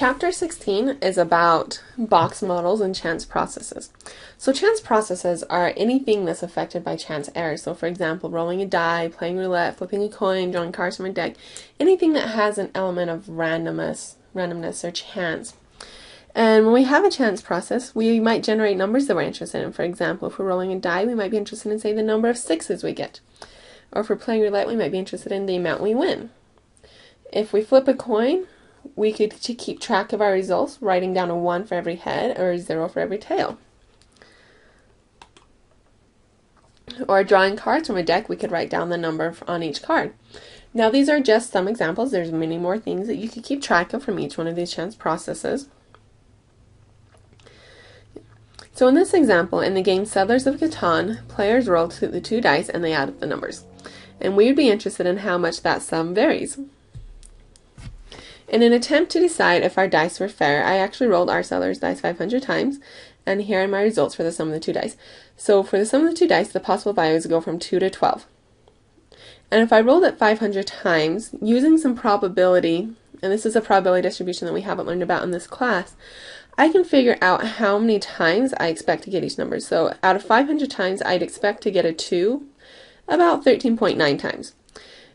Chapter 16 is about box models and chance processes. So chance processes are anything that's affected by chance errors. So for example, rolling a die, playing roulette, flipping a coin, drawing cards from a deck, anything that has an element of randomness or chance. And when we have a chance process, we might generate numbers that we're interested in. For example, if we're rolling a die, we might be interested in, say, the number of sixes we get. Or if we're playing roulette, we might be interested in the amount we win. If we flip a coin, we could keep track of our results, writing down a 1 for every head or a 0 for every tail. Or drawing cards from a deck, we could write down the number on each card. Now these are just some examples. There's many more things that you could keep track of from each one of these chance processes. So in this example, in the game Settlers of Catan, players roll the 2 dice and they add up the numbers. And we would be interested in how much that sum varies. In an attempt to decide if our dice were fair, I actually rolled our Settlers dice 500 times, and here are my results for the sum of the 2 dice. So for the sum of the 2 dice, the possible values go from 2 to 12. And if I rolled it 500 times, using some probability, and this is a probability distribution that we haven't learned about in this class, I can figure out how many times I expect to get each number. So out of 500 times, I'd expect to get a 2 about 13.9 times.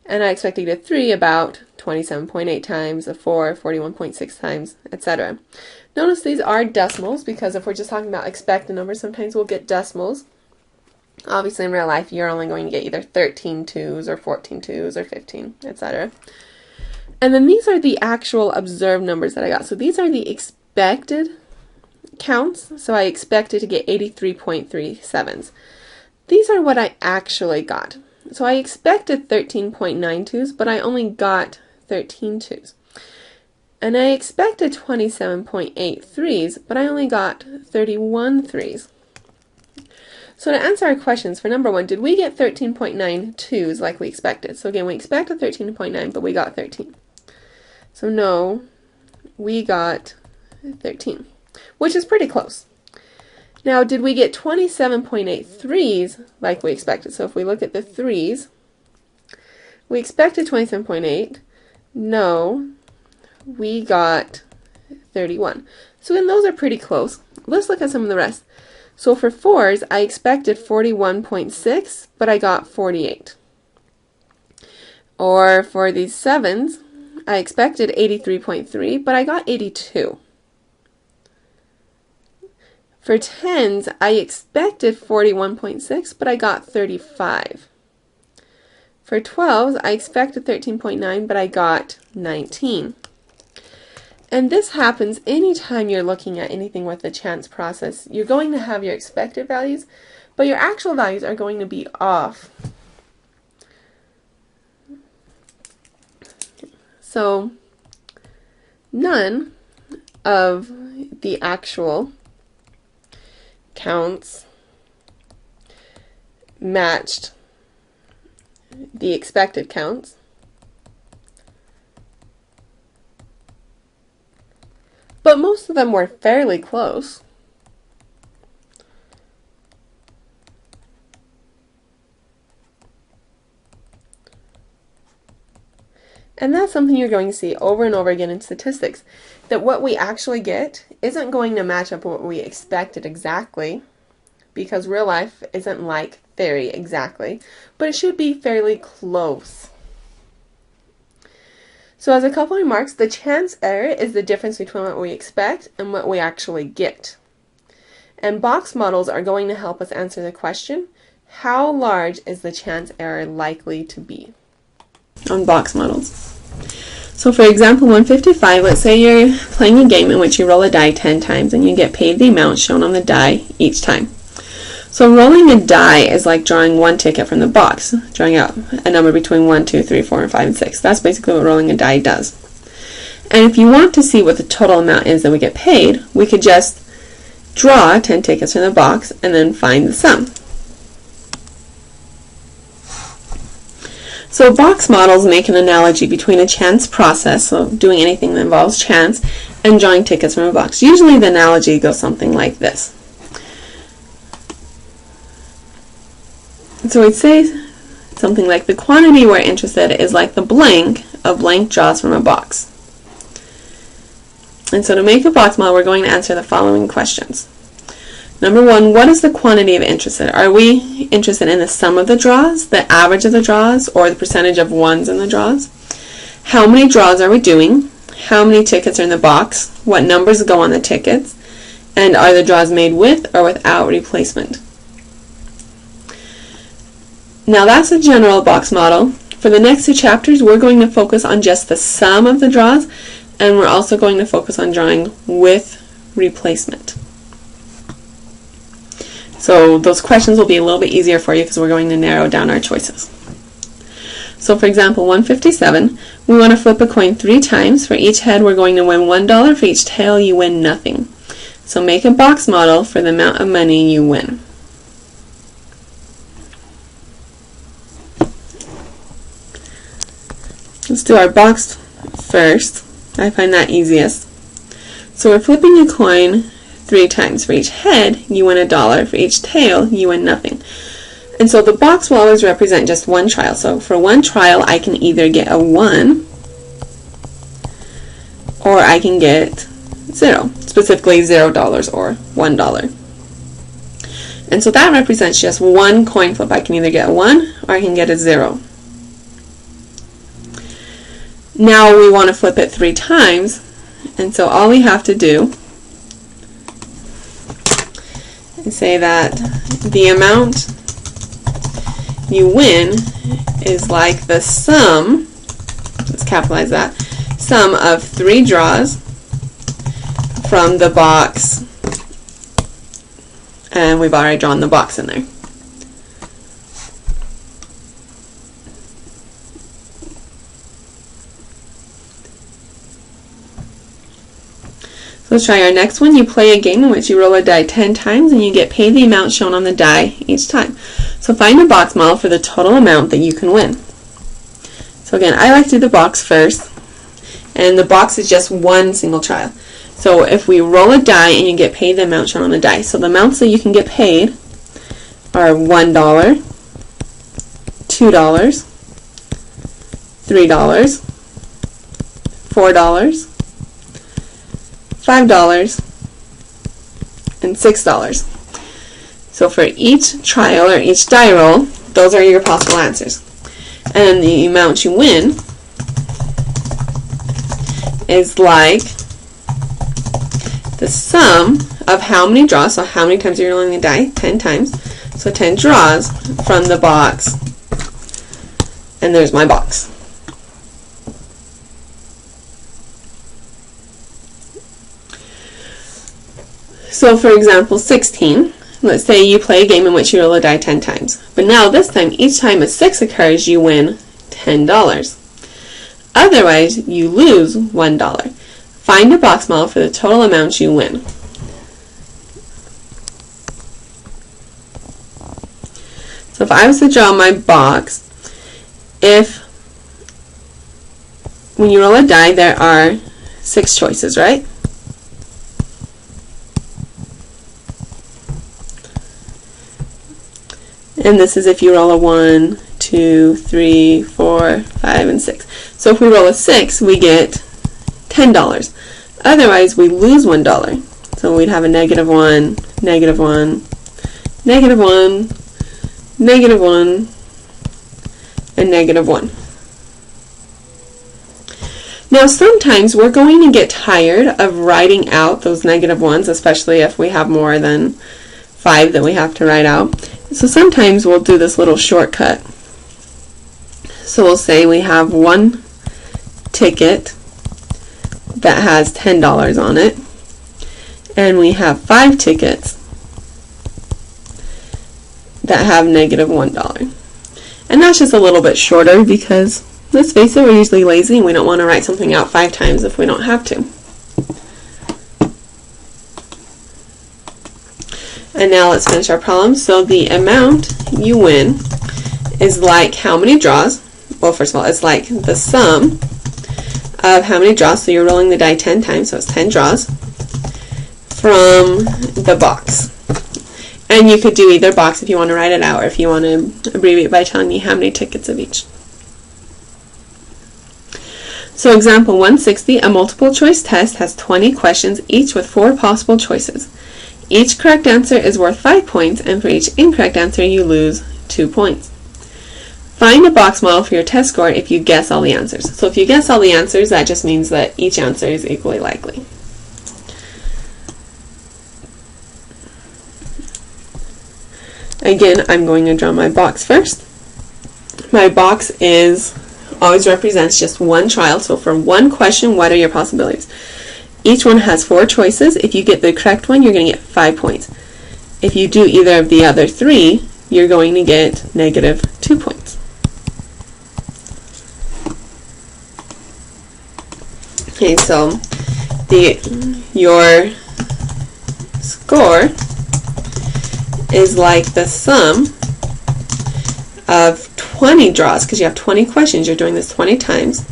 And I expect to get a 3 about 27.8 times, a 4, 41.6 times, etc. Notice these are decimals because if we're just talking about expected numbers, sometimes we'll get decimals. Obviously in real life, you're only going to get either 13 twos or 14 twos or 15, etc. And then these are the actual observed numbers that I got. So these are the expected counts. So I expected to get 83.37s. These are what I actually got. So I expected 13.92s, but I only got 13 twos. And I expected 27.8 threes, but I only got 31 threes. So to answer our questions, for number 1, did we get 13.9 twos like we expected? So again, we expected 13.9, but we got 13. So no, we got 13, which is pretty close. Now, did we get 27.8 threes like we expected? So if we look at the threes, we expected 27.8. No, we got 31. So again, those are pretty close. Let's look at some of the rest. So for 4s, I expected 41.6, but I got 48. Or for these 7s, I expected 83.3, but I got 82. For 10s, I expected 41.6, but I got 35. For 12s, I expected 13.9, but I got 19. And this happens anytime you're looking at anything with the chance process. You're going to have your expected values, but your actual values are going to be off. So, none of the actual counts matched the expected counts, but most of them were fairly close. And that's something you're going to see over and over again in statistics, that what we actually get isn't going to match up with what we expected exactly, because real life isn't like theory exactly, but it should be fairly close. So as a couple remarks, the chance error is the difference between what we expect and what we actually get. And box models are going to help us answer the question, how large is the chance error likely to be? On box models. So for example 155, let's say you're playing a game in which you roll a die 10 times and you get paid the amount shown on the die each time. So rolling a die is like drawing one ticket from the box, drawing out a number between 1, 2, 3, 4, and 5, and 6. That's basically what rolling a die does. And if you want to see what the total amount is that we get paid, we could just draw 10 tickets from the box and then find the sum. So box models make an analogy between a chance process, so doing anything that involves chance, and drawing tickets from a box. Usually the analogy goes something like this. So we'd say something like the quantity we're interested in is like the blank of blank draws from a box. And so to make a box model, we're going to answer the following questions. Number 1, what is the quantity of interest? Are we interested in the sum of the draws, the average of the draws, or the percentage of ones in the draws? How many draws are we doing? How many tickets are in the box? What numbers go on the tickets? And are the draws made with or without replacement? Now that's a general box model. For the next 2 chapters, we're going to focus on just the sum of the draws, and we're also going to focus on drawing with replacement. So those questions will be a little bit easier for you because we're going to narrow down our choices. So for example, 157, we want to flip a coin 3 times. For each head, we're going to win $1. For each tail, you win nothing. So make a box model for the amount of money you win. Let's do our box first. I find that easiest. So we're flipping a coin 3 times. For each head, you win $1. For each tail, you win nothing. And so the box will always represent just one trial. So for one trial, I can either get a 1 or I can get 0, specifically $0 or $1. And so that represents just one coin flip. I can either get a 1 or I can get a 0. Now we want to flip it 3 times, and so all we have to do is say that the amount you win is like the sum, let's capitalize that, sum of 3 draws from the box, and we've already drawn the box in there. So let's try our next one. You play a game in which you roll a die 10 times and you get paid the amount shown on the die each time. So find a box model for the total amount that you can win. So again, I like to do the box first, and the box is just one single trial. So if we roll a die and you get paid the amount shown on the die, so the amounts that you can get paid are $1, $2, $3, $4, $5, and $6. So for each trial or each die roll, those are your possible answers. And the amount you win is like the sum of how many draws, so how many times you're rolling the die, 10 times, so 10 draws from the box, and there's my box. So for example, 16, let's say you play a game in which you roll a die 10 times. But now this time, each time a 6 occurs, you win $10. Otherwise, you lose $1. Find a box model for the total amount you win. So if I was to draw my box, when you roll a die, there are 6 choices, right? And this is if you roll a 1, 2, 3, 4, 5, and 6. So if we roll a 6, we get $10. Otherwise, we lose $1. So we'd have a -1, -1, -1, -1, and -1. Now sometimes we're going to get tired of writing out those -1s, especially if we have more than 5 that we have to write out. So sometimes we'll do this little shortcut. So we'll say we have one ticket that has $10 on it, and we have 5 tickets that have -$1. And that's just a little bit shorter because, let's face it, we're usually lazy and we don't want to write something out 5 times if we don't have to. And now let's finish our problem. So the amount you win is like how many draws. Well, first of all, it's like the sum of how many draws. So you're rolling the die 10 times, so it's 10 draws from the box. And you could do either box if you want to write it out, or if you want to abbreviate by telling me how many tickets of each. So example 160, a multiple choice test has 20 questions, each with 4 possible choices. Each correct answer is worth 5 points, and for each incorrect answer you lose 2 points. Find a box model for your test score if you guess all the answers. So if you guess all the answers, that just means that each answer is equally likely. Again, I'm going to draw my box first. My box always represents just one trial, so for one question, what are your possibilities? Each one has 4 choices. If you get the correct one, you're going to get 5 points. If you do either of the other 3, you're going to get -2 points. Okay, so your score is like the sum of 20 draws, because you have 20 questions. You're doing this 20 times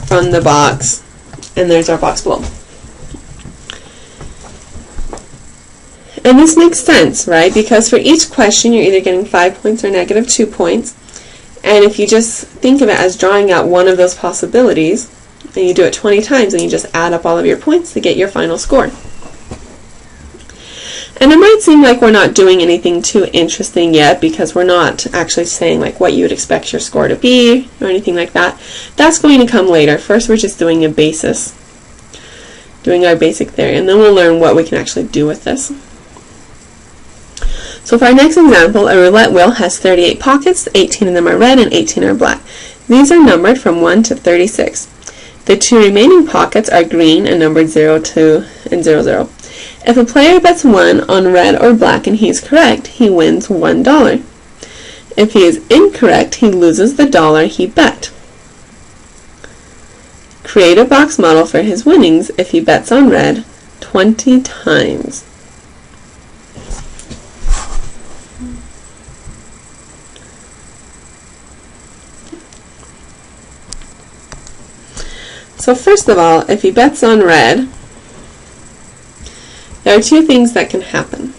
from the box, and there's our box below. And this makes sense, right? Because for each question, you're either getting 5 points or -2 points. And if you just think of it as drawing out one of those possibilities, and you do it 20 times, and you just add up all of your points to get your final score. And it might seem like we're not doing anything too interesting yet, because we're not actually saying like what you would expect your score to be or anything like that. That's going to come later. First, we're just doing a basis, doing our basic theory, and then we'll learn what we can actually do with this. So for our next example, a roulette wheel has 38 pockets, 18 of them are red and 18 are black. These are numbered from 1 to 36. The 2 remaining pockets are green and numbered 0, 2, and 0, 0. If a player bets 1 on red or black and he is correct, he wins $1. If he is incorrect, he loses the dollar he bet. Create a box model for his winnings if he bets on red 20 times. So first of all, if he bets on red, there are 2 things that can happen.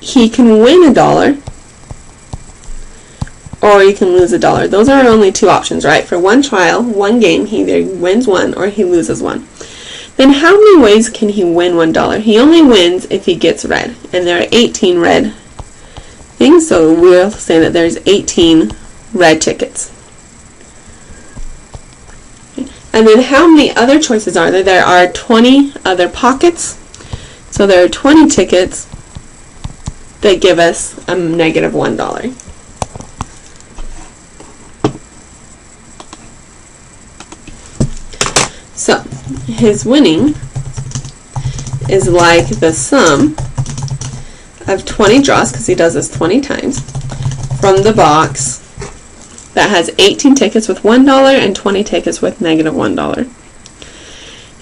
He can win $1, or he can lose $1. Those are our only 2 options, right? For one trial, one game, he either wins 1 or he loses 1. Then how many ways can he win $1? He only wins if he gets red, and there are 18 red things, so we'll say that there's 18 red tickets. And then how many other choices are there? There are 20 other pockets. So there are 20 tickets that give us a -$1. So his winning is like the sum of 20 draws, because he does this 20 times, from the box that has 18 tickets with $1 and 20 tickets with -$1.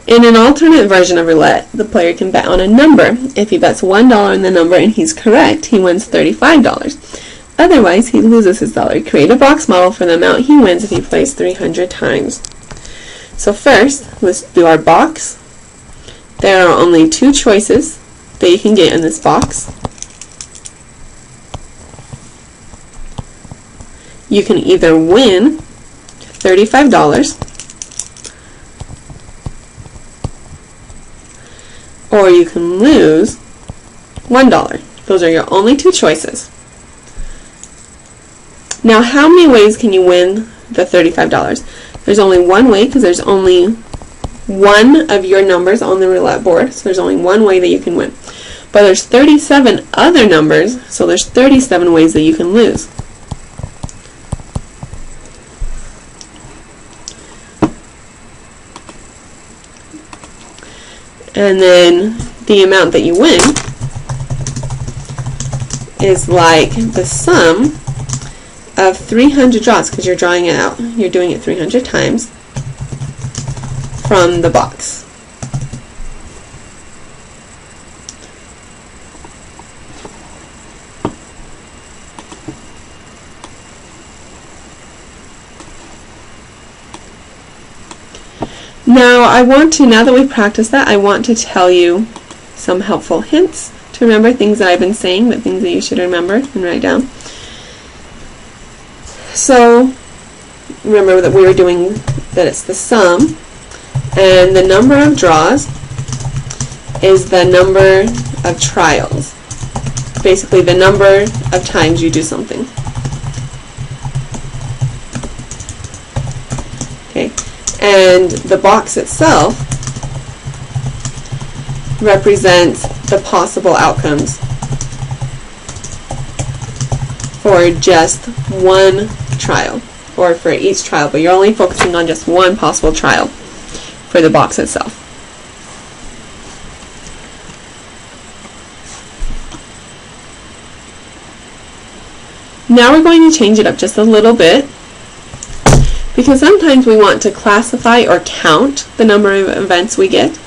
In an alternate version of roulette, the player can bet on a number. If he bets $1 on the number and he's correct, he wins $35. Otherwise, he loses his dollar. Create a box model for the amount he wins if he plays 300 times. So first, let's do our box. There are only 2 choices that you can get in this box. You can either win $35 or you can lose $1. Those are your only 2 choices. Now, how many ways can you win the $35? There's only one way, because there's only one of your numbers on the roulette board, so there's only one way that you can win. But there's 37 other numbers, so there's 37 ways that you can lose. And then the amount that you win is like the sum of 300 draws, because you're drawing it out. You're doing it 300 times from the box. Now that we've practiced that, I want to tell you some helpful hints to remember, things that I've been saying, but things that you should remember and write down. So remember that we were doing that it's the sum, and the number of draws is the number of trials. Basically the number of times you do something. Okay, and the box itself represents the possible outcomes for just one trial, or for each trial, but you're only focusing on just one possible trial for the box itself. Now we're going to change it up just a little bit, because sometimes we want to classify or count the number of events we get.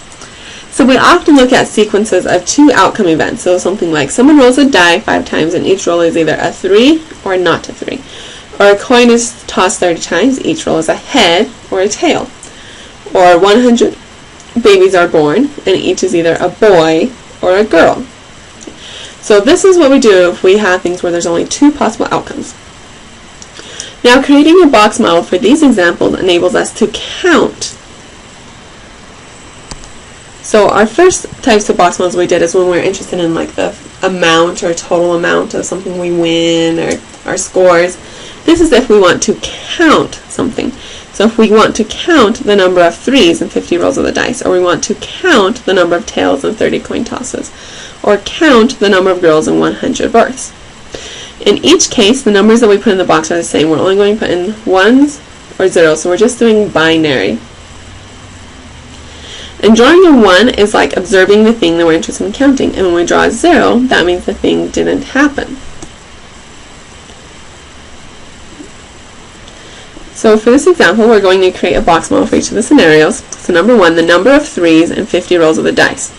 So we often look at sequences of 2 outcome events. So something like someone rolls a die 5 times and each roll is either a 3 or not a 3. Or a coin is tossed 30 times, each roll is a head or a tail. Or 100 babies are born and each is either a boy or a girl. So this is what we do if we have things where there's only 2 possible outcomes. Now creating a box model for these examples enables us to count. So our first types of box models we did is when we're interested in like the amount or total amount of something we win or our scores. This is if we want to count something. So if we want to count the number of 3s and 50 rolls of the dice, or we want to count the number of tails and 30 coin tosses, or count the number of girls in 100 births. In each case, the numbers that we put in the box are the same. We're only going to put in 1s or 0s, so we're just doing binary. And drawing a 1 is like observing the thing that we're interested in counting, and when we draw a 0, that means the thing didn't happen. So for this example, we're going to create a box model for each of the scenarios. So number 1, the number of 3s and 50 rolls of the dice.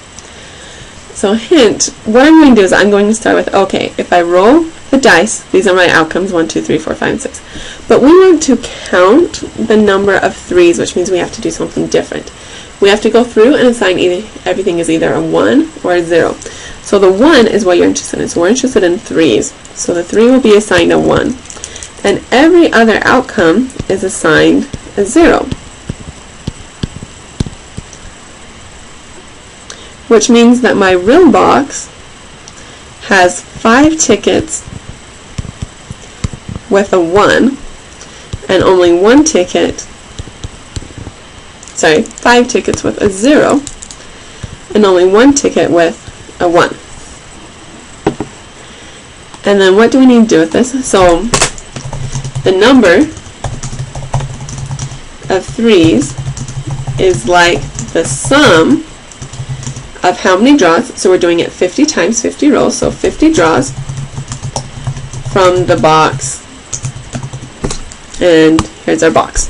So hint, what I'm going to do is I'm going to start with, okay, if I roll the dice, these are my outcomes, 1, 2, 3, 4, 5, and 6. But we want to count the number of 3s, which means we have to do something different. We have to go through and assign everything is either a 1 or a 0. So the 1 is what you're interested in. So we're interested in 3s. So the 3 will be assigned a 1. And every other outcome is assigned a 0. Which means that my real box has 5 tickets with a 1 and only 1 ticket, 5 tickets with a 0 and only 1 ticket with a 1. And then what do we need to do with this? So the number of 3s is like the sum of how many draws. So we're doing it 50 times 50 rolls, so 50 draws from the box, and here's our box.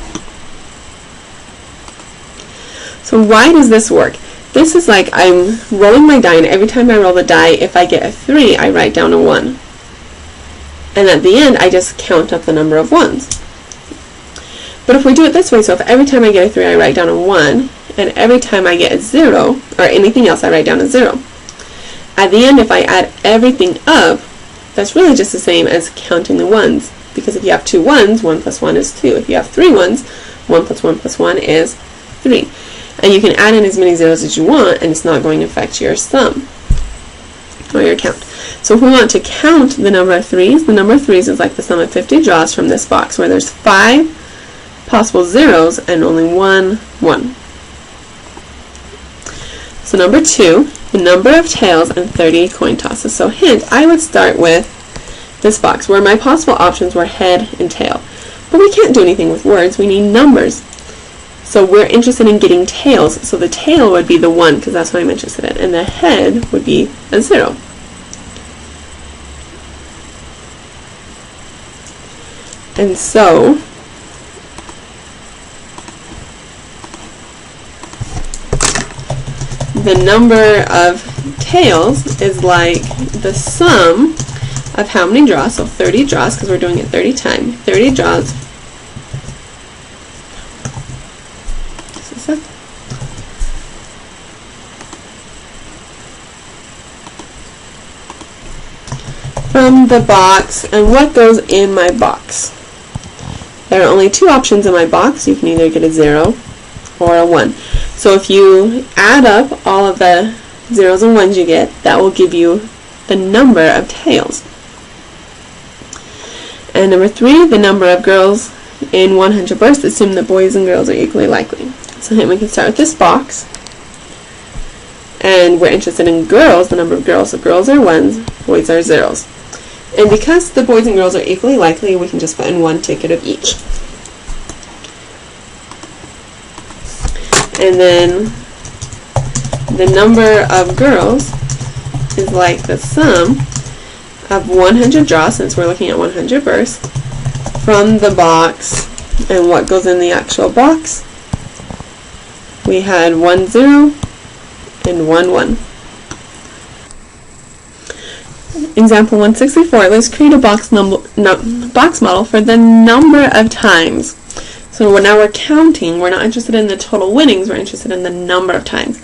So why does this work? This is like I'm rolling my die, and every time I roll the die, if I get a 3, I write down a 1. And at the end, I just count up the number of 1s. But if we do it this way, so if every time I get a 3, I write down a 1, and every time I get a 0, or anything else, I write down a 0. At the end, if I add everything up, that's really just the same as counting the 1s. Because if you have 2 1s, 1 plus 1 is 2. If you have 3 1s, 1 plus 1 plus 1 is 3. And you can add in as many zeros as you want, and it's not going to affect your sum or your count. So if we want to count the number of 3s, the number of 3s is like the sum of 50 draws from this box, where there's 5 possible zeros and only 1 1. So number 2, the number of tails and 30 coin tosses. So hint, I would start with this box, where my possible options were head and tail. But we can't do anything with words, we need numbers. So we're interested in getting tails, so the tail would be the 1, because that's what I'm interested in, and the head would be a 0. And so the number of tails is like the sum of how many draws, so 30 draws, because we're doing it 30 times, 30 draws from the box, and what goes in my box. There are only two options in my box. You can either get a 0 or a 1. So if you add up all of the 0s and 1s you get, that will give you the number of tails. And number 3, the number of girls in 100 births. Assume that boys and girls are equally likely. So here we can start with this box. And we're interested in girls, the number of girls. So girls are 1s, boys are 0s. And because the boys and girls are equally likely, we can just put in 1 ticket of each. And then the number of girls is like the sum of 100 draws, since we're looking at 100 births, from the box. And what goes in the actual box? We had 1 0 and 1 1. Example 164, let's create a box model for the number of times. So now we're counting. We're not interested in the total winnings, we're interested in the number of times.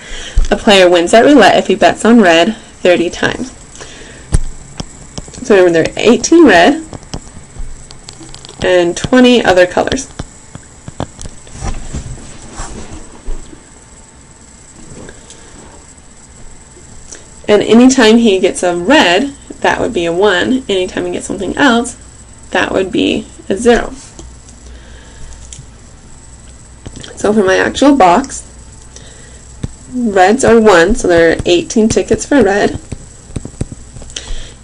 A player wins at roulette if he bets on red 30 times. So remember, there are 18 red and 20 other colors. And anytime he gets a red, that would be a 1. Anytime he gets something else, that would be a 0. So for my actual box, reds are 1, so there are 18 tickets for red.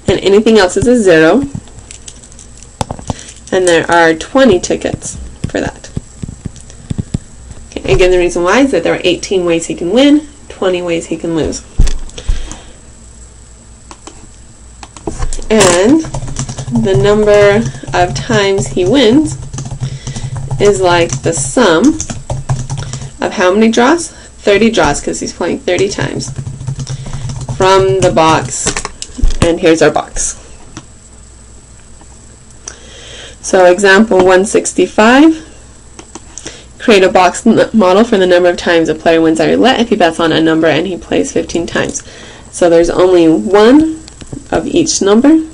And anything else is a 0. And there are 20 tickets for that. Okay, again, the reason why is that there are 18 ways he can win, 20 ways he can lose. And the number of times he wins is like the sum of how many draws? 30 draws, because he's playing 30 times from the box. And here's our box. So example 165, create a box model for the number of times a player wins at roulette if he bets on a number and he plays 15 times. So there's only 1 of each number.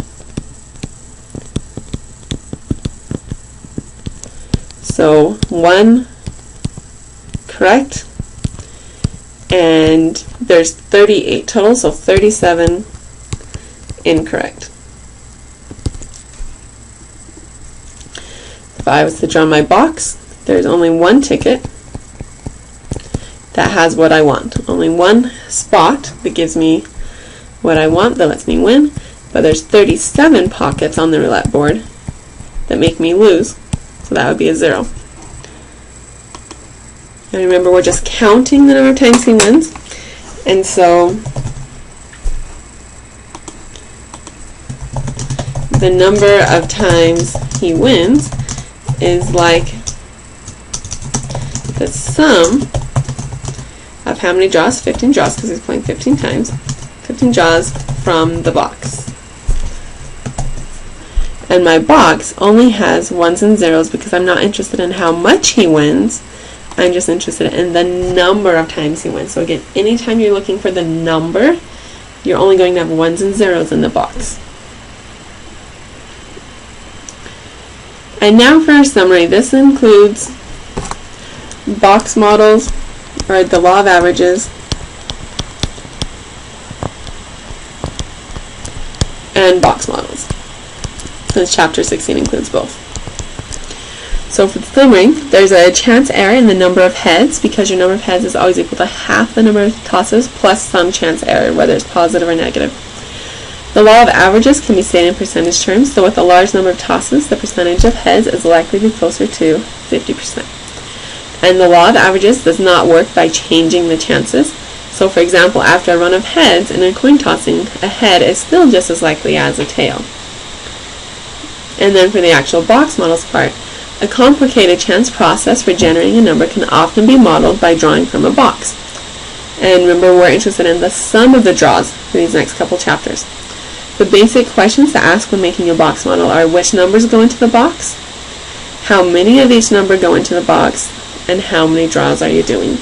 So 1 correct, and there's 38 total, so 37 incorrect. If I was to draw my box, there's only 1 ticket that has what I want. Only 1 spot that gives me what I want, that lets me win, but there's 37 pockets on the roulette board that make me lose, so that would be a 0. And remember, we're just counting the number of times he wins, and so the number of times he wins is like the sum of how many draws? 15 draws, because he's playing 15 times. 15 draws from the box. And my box only has 1s and 0s because I'm not interested in how much he wins. I'm just interested in the number of times he wins. So again, anytime you're looking for the number, you're only going to have 1s and 0s in the box. And now for our summary. This includes box models, or the law of averages, and box models, since chapter 16 includes both. So for the summary, there's a chance error in the number of heads, because your number of heads is always equal to half the number of tosses plus some chance error, whether it's positive or negative. The law of averages can be stated in percentage terms, so with a large number of tosses, the percentage of heads is likely to be closer to 50%. And the law of averages does not work by changing the chances. So for example, after a run of heads in a coin tossing, a head is still just as likely as a tail. And then for the actual box models part, a complicated chance process for generating a number can often be modeled by drawing from a box. And remember, we're interested in the sum of the draws for these next couple chapters. The basic questions to ask when making a box model are: which numbers go into the box? How many of each number go into the box? And how many draws are you doing?